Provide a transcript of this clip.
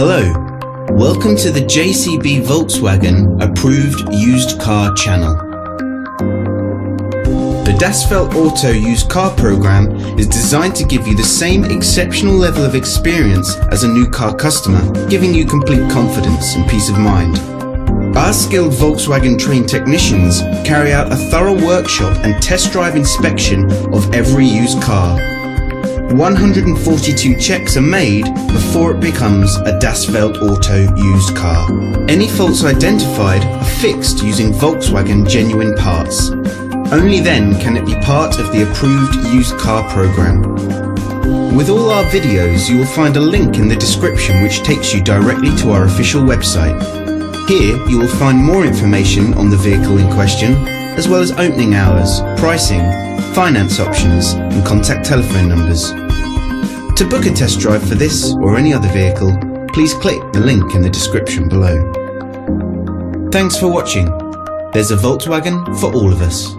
Hello, welcome to the JCB Volkswagen Approved Used Car channel. The Das Feld Auto Used Car program is designed to give you the same exceptional level of experience as a new car customer, giving you complete confidence and peace of mind. Our skilled Volkswagen trained technicians carry out a thorough workshop and test drive inspection of every used car. 142 checks are made before it becomes a Das Feld Auto used car. Any faults identified are fixed using Volkswagen genuine parts. Only then can it be part of the approved used car program. With all our videos, you will find a link in the description which takes you directly to our official website. Here you will find more information on the vehicle in question, as well as opening hours, pricing, finance options and contact telephone numbers. To book a test drive for this or any other vehicle, please click the link in the description below. Thanks for watching. There's a Volkswagen for all of us.